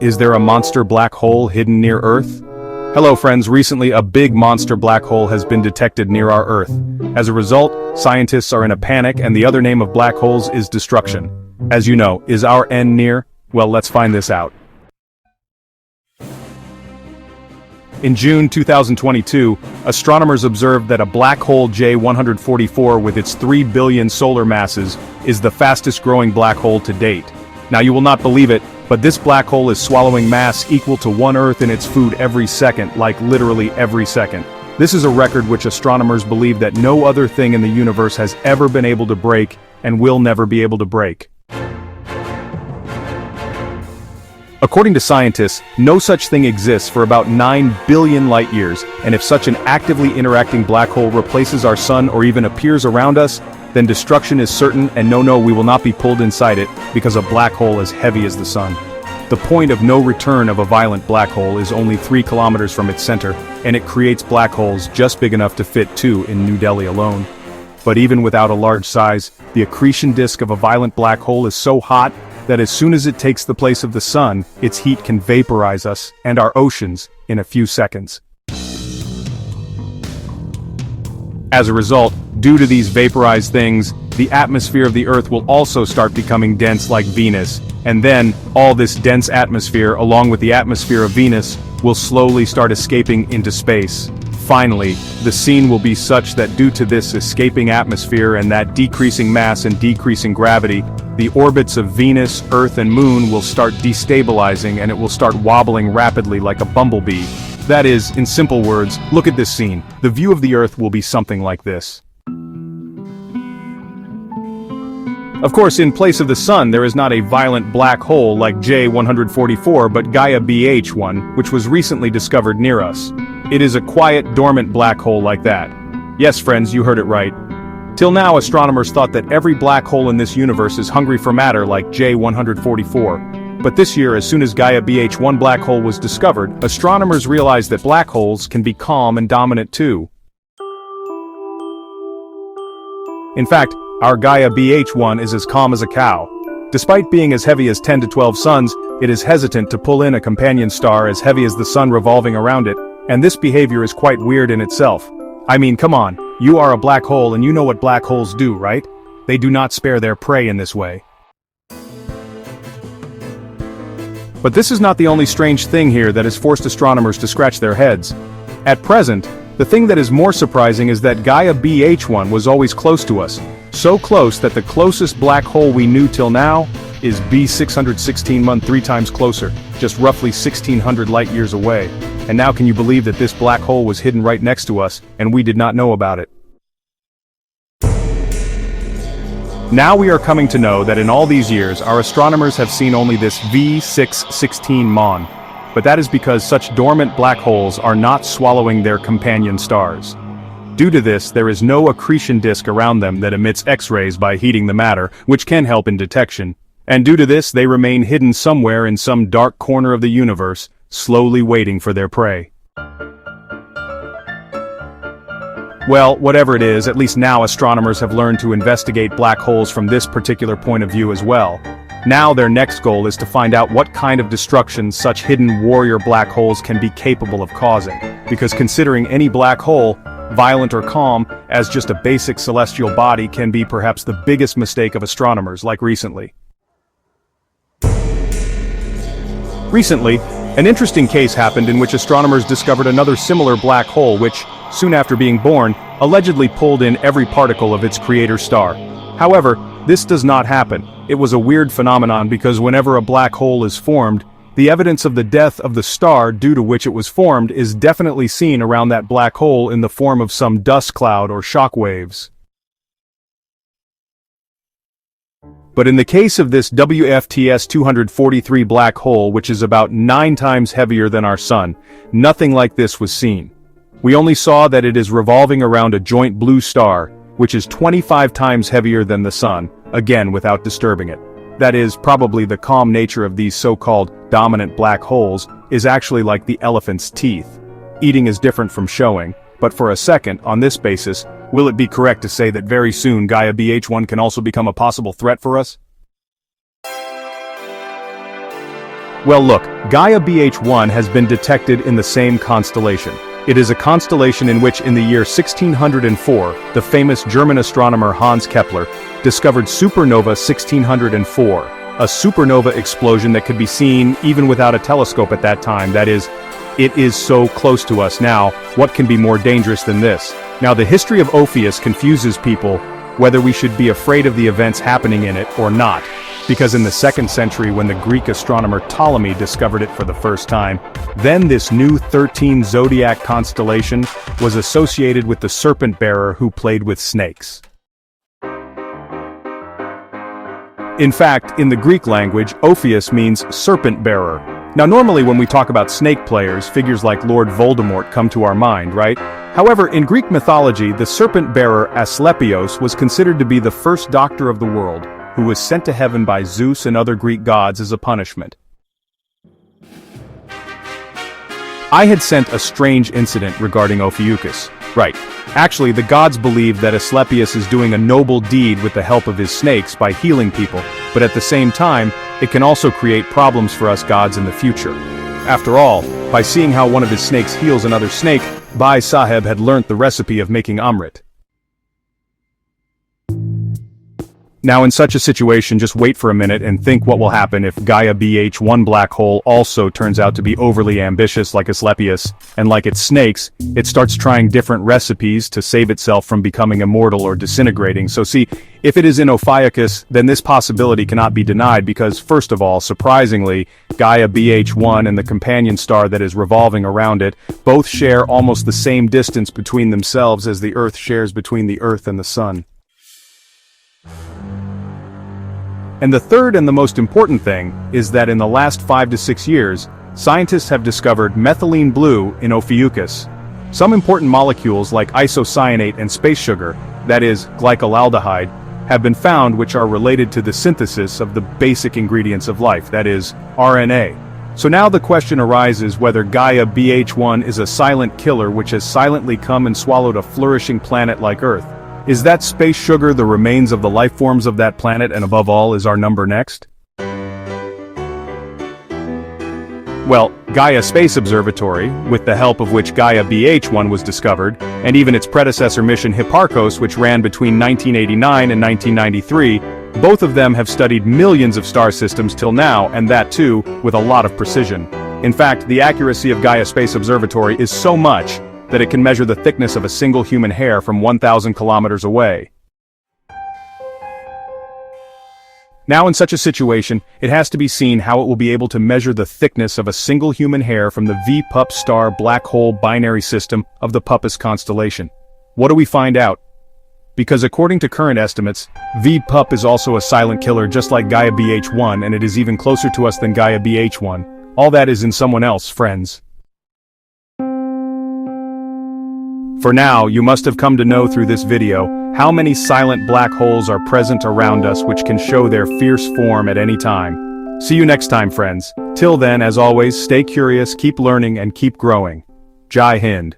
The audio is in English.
Is there a monster black hole hidden near Earth? Hello friends, recently a big monster black hole has been detected near our Earth. As a result, scientists are in a panic and the other name of black holes is destruction. As you know, is our end near? Well, let's find this out. In June 2022, astronomers observed that a black hole J144 with its 3 billion solar masses is the fastest growing black hole to date. Now you will not believe it, but this black hole is swallowing mass equal to 1 Earth in its food every second, like literally every second. This is a record which astronomers believe that no other thing in the universe has ever been able to break and will never be able to break. According to scientists, no such thing exists for about 9 billion light-years, and if such an actively interacting black hole replaces our sun or even appears around us, then destruction is certain, and no, we will not be pulled inside it, because a black hole as heavy as the sun. The point of no return of a violent black hole is only 3 kilometers from its center, and it creates black holes just big enough to fit 2 in New Delhi alone. But even without a large size, the accretion disk of a violent black hole is so hot that as soon as it takes the place of the sun, its heat can vaporize us and our oceans in a few seconds. As a result, due to these vaporized things, the atmosphere of the Earth will also start becoming dense like Venus, and then, all this dense atmosphere along with the atmosphere of Venus will slowly start escaping into space. Finally, the scene will be such that due to this escaping atmosphere and that decreasing mass and decreasing gravity, the orbits of Venus, Earth and Moon will start destabilizing and it will start wobbling rapidly like a bumblebee. That is, in simple words, look at this scene. The view of the Earth will be something like this. Of course, in place of the Sun there is not a violent black hole like J144 but Gaia BH1, which was recently discovered near us. It is a quiet, dormant black hole like that. Yes friends, you heard it right. Till now astronomers thought that every black hole in this universe is hungry for matter like J144. But this year, as soon as Gaia BH1 black hole was discovered, astronomers realized that black holes can be calm and dominant too. In fact, our Gaia BH1 is as calm as a cow. Despite being as heavy as 10 to 12 suns, it is hesitant to pull in a companion star as heavy as the sun revolving around it, and this behavior is quite weird in itself. I mean, come on, you are a black hole and you know what black holes do, right? They do not spare their prey in this way. But this is not the only strange thing here that has forced astronomers to scratch their heads. At present, the thing that is more surprising is that Gaia BH1 was always close to us. So close that the closest black hole we knew till now is B616 3 times closer, just roughly 1600 light-years away. And now can you believe that this black hole was hidden right next to us, and we did not know about it? Now we are coming to know that in all these years, our astronomers have seen only this V616 Mon. But that is because such dormant black holes are not swallowing their companion stars. Due to this, there is no accretion disk around them that emits X-rays by heating the matter, which can help in detection. And due to this, they remain hidden somewhere in some dark corner of the universe, slowly waiting for their prey. Well, whatever it is, at least now astronomers have learned to investigate black holes from this particular point of view as well. Now their next goal is to find out what kind of destruction such hidden warrior black holes can be capable of causing. Because considering any black hole, violent or calm, as just a basic celestial body can be perhaps the biggest mistake of astronomers, like recently. Recently, an interesting case happened in which astronomers discovered another similar black hole which, soon after being born, allegedly pulled in every particle of its creator star. However, this does not happen. It was a weird phenomenon because whenever a black hole is formed, the evidence of the death of the star due to which it was formed is definitely seen around that black hole in the form of some dust cloud or shock waves. But in the case of this WFTS 243 black hole, which is about 9 times heavier than our sun, nothing like this was seen. We only saw that it is revolving around a joint blue star, which is 25 times heavier than the sun, again without disturbing it. That is, probably the calm nature of these so-called dominant black holes is actually like the elephant's teeth. Eating is different from showing, but for a second, on this basis, will it be correct to say that very soon Gaia BH1 can also become a possible threat for us? Well look, Gaia BH1 has been detected in the same constellation. It is a constellation in which in the year 1604, the famous German astronomer Hans Kepler discovered supernova 1604, a supernova explosion that could be seen even without a telescope at that time. That is, it is so close to us now, what can be more dangerous than this? Now the history of Ophius confuses people whether we should be afraid of the events happening in it or not. Because in the 2nd century when the Greek astronomer Ptolemy discovered it for the first time, then this new 13 zodiac constellation was associated with the serpent bearer who played with snakes. In fact, in the Greek language, Ophius means serpent bearer. Now normally when we talk about snake players, figures like Lord Voldemort come to our mind, right? However, in Greek mythology, the serpent bearer Asclepios was considered to be the first doctor of the world, who was sent to heaven by Zeus and other Greek gods as a punishment. I had sent a strange incident regarding Ophiuchus. Right. Actually, the gods believe that Asclepius is doing a noble deed with the help of his snakes by healing people, but at the same time, it can also create problems for us gods in the future. After all, by seeing how one of his snakes heals another snake, Bhai Saheb had learnt the recipe of making Amrit. Now in such a situation, just wait for a minute and think what will happen if Gaia BH1 black hole also turns out to be overly ambitious like Asclepius, and like its snakes, it starts trying different recipes to save itself from becoming immortal or disintegrating. So see, if it is in Ophiuchus, then this possibility cannot be denied because, first of all, surprisingly, Gaia BH1 and the companion star that is revolving around it both share almost the same distance between themselves as the Earth shares between the Earth and the Sun. And the third and the most important thing is that in the last 5 to 6 years, scientists have discovered methylene blue in Ophiuchus. Some important molecules like isocyanate and space sugar, that is, glycolaldehyde, have been found which are related to the synthesis of the basic ingredients of life, that is, RNA. So now the question arises whether Gaia BH1 is a silent killer which has silently come and swallowed a flourishing planet like Earth. Is that space sugar the remains of the life forms of that planet, and above all, is our number next? Well, Gaia Space Observatory, with the help of which Gaia BH1 was discovered, and even its predecessor mission Hipparcos, which ran between 1989 and 1993, both of them have studied millions of star systems till now, and that too, with a lot of precision. In fact, the accuracy of Gaia Space Observatory is so much that it can measure the thickness of a single human hair from 1,000 kilometers away. Now in such a situation, it has to be seen how it will be able to measure the thickness of a single human hair from the V-Pup star black hole binary system of the Puppis constellation. What do we find out? Because according to current estimates, V-Pup is also a silent killer just like Gaia BH1, and it is even closer to us than Gaia BH1. All that is in someone else, friends. For now, you must have come to know through this video how many silent black holes are present around us which can show their fierce form at any time. See you next time, friends. Till then, as always, stay curious, keep learning, and keep growing. Jai Hind.